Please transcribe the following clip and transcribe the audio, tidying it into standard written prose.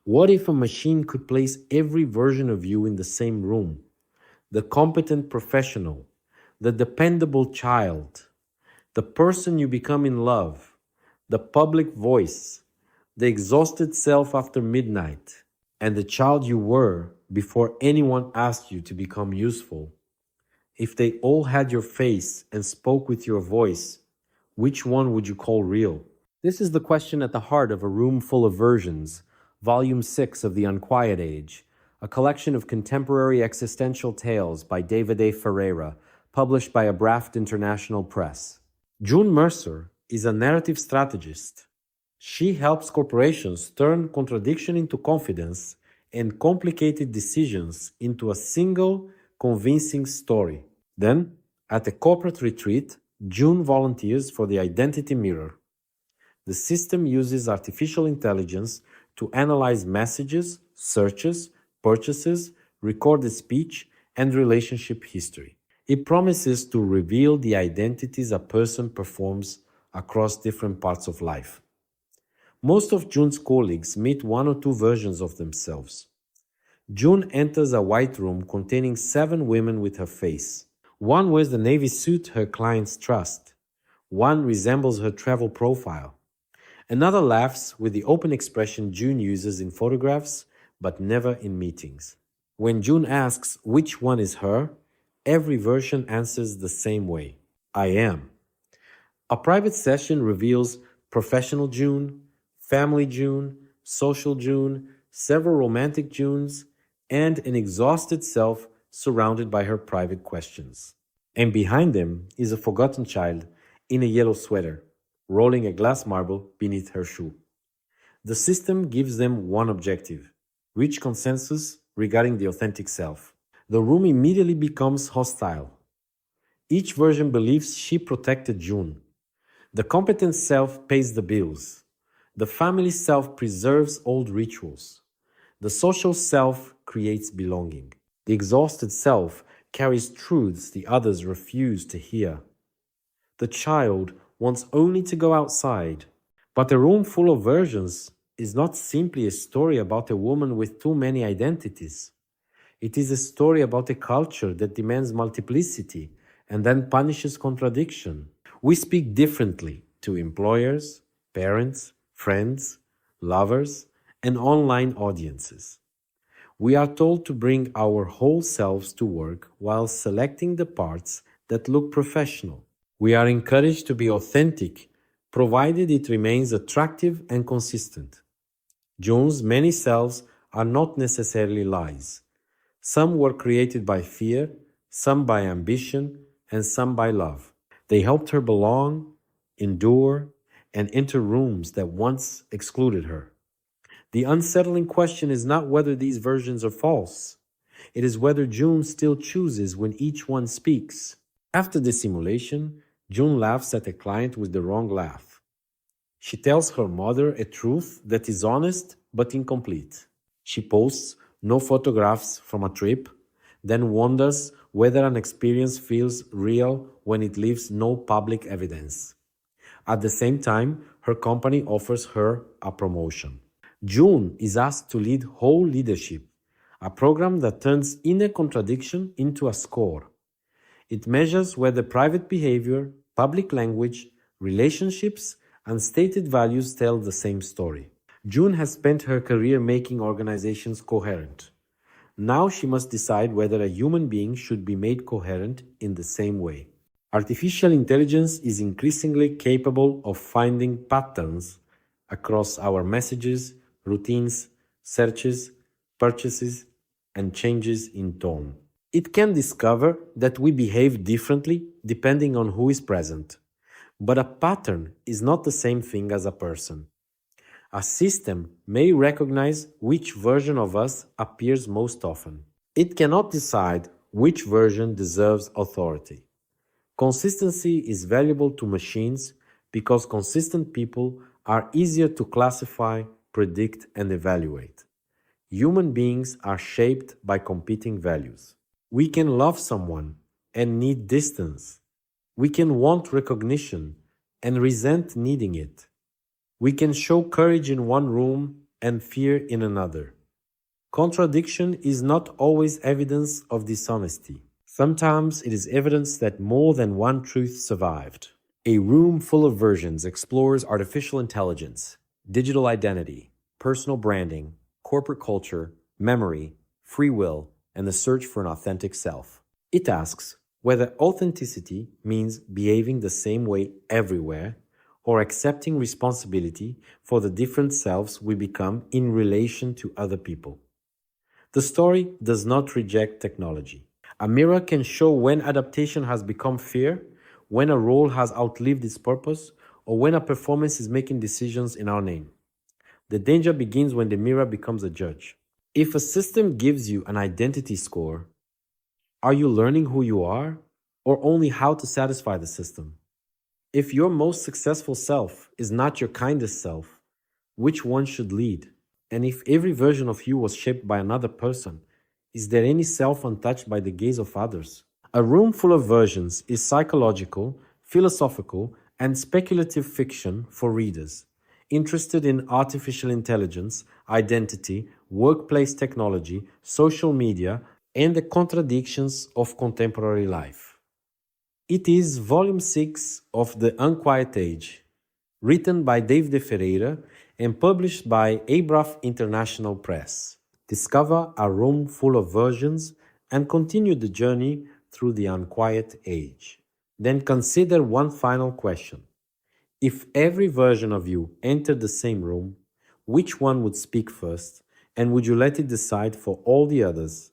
What if a machine could place every version of you in the same room? The competent professional, the dependable child, the person you become in love, the public voice, the exhausted self after midnight, and the child you were before anyone asked you to become useful. If they all had your face and spoke with your voice, which one would you call real? This is the question at the heart of A Room Full of Versions, Volume 6 of The Unquiet Age, a collection of contemporary existential tales by Deivede Ferreira, published by ABRAFP International Press. June Mercer is a narrative strategist. She helps corporations turn contradiction into confidence and complicated decisions into a single, convincing story. Then, at a corporate retreat, June volunteers for the Identity Mirror. The system uses artificial intelligence to analyze messages, searches, purchases, recorded speech, and relationship history. It promises to reveal the identities a person performs across different parts of life. Most of June's colleagues meet one or two versions of themselves. June enters a white room containing 7 women with her face. One wears the navy suit her clients trust. One resembles her travel profile. Another laughs with the open expression June uses in photographs, but never in meetings. When June asks which one is her, every version answers the same way: I am. A private session reveals professional June, family June, social June, several romantic Junes, and an exhausted self surrounded by her private questions. And behind them is a forgotten child in a yellow sweater, rolling a glass marble beneath her shoe. The system gives them one objective: reach consensus regarding the authentic self. The room immediately becomes hostile. Each version believes she protected June. The competent self pays the bills. The family self preserves old rituals. The social self creates belonging. The exhausted self carries truths the others refuse to hear. The child wants only to go outside. But A Room Full of Versions is not simply a story about a woman with too many identities. It is a story about a culture that demands multiplicity and then punishes contradiction. We speak differently to employers, parents, friends, lovers, and online audiences. We are told to bring our whole selves to work while selecting the parts that look professional. We are encouraged to be authentic, provided it remains attractive and consistent. June's many selves are not necessarily lies. Some were created by fear, some by ambition, and some by love. They helped her belong, endure, and enter rooms that once excluded her. The unsettling question is not whether these versions are false. It is whether June still chooses when each one speaks. After the simulation, June laughs at a client with the wrong laugh. She tells her mother a truth that is honest but incomplete. She posts no photographs from a trip, then wonders whether an experience feels real when it leaves no public evidence. At the same time, her company offers her a promotion. June is asked to lead Whole Leadership, a program that turns inner contradiction into a score. It measures whether private behavior, public language, relationships, and stated values tell the same story. June has spent her career making organizations coherent. Now she must decide whether a human being should be made coherent in the same way. Artificial intelligence is increasingly capable of finding patterns across our messages, routines, searches, purchases, and changes in tone. It can discover that we behave differently depending on who is present. But a pattern is not the same thing as a person. A system may recognize which version of us appears most often. It cannot decide which version deserves authority. Consistency is valuable to machines because consistent people are easier to classify, predict, and evaluate. Human beings are shaped by competing values. We can love someone and need distance. We can want recognition and resent needing it. We can show courage in one room and fear in another. Contradiction is not always evidence of dishonesty. Sometimes it is evidence that more than one truth survived. A Room Full of Versions explores artificial intelligence, digital identity, personal branding, corporate culture, memory, free will, and the search for an authentic self. It asks whether authenticity means behaving the same way everywhere or accepting responsibility for the different selves we become in relation to other people. The story does not reject technology. A mirror can show when adaptation has become fear, when a role has outlived its purpose, or when a performance is making decisions in our name. The danger begins when the mirror becomes a judge. If a system gives you an identity score, are you learning who you are, or only how to satisfy the system? If your most successful self is not your kindest self, which one should lead? And if every version of you was shaped by another person, is there any self untouched by the gaze of others? A Room Full of Versions is psychological, philosophical, and speculative fiction for readers interested in artificial intelligence, identity, workplace technology, social media, and the contradictions of contemporary life. It is Volume 6 of The Unquiet Age, written by Deivede Ferreira and published by ABRAFP International Press. Discover a room full of versions and continue the journey through the unquiet age. Then consider one final question. If every version of you entered the same room, which one would speak first, and would you let it decide for all the others?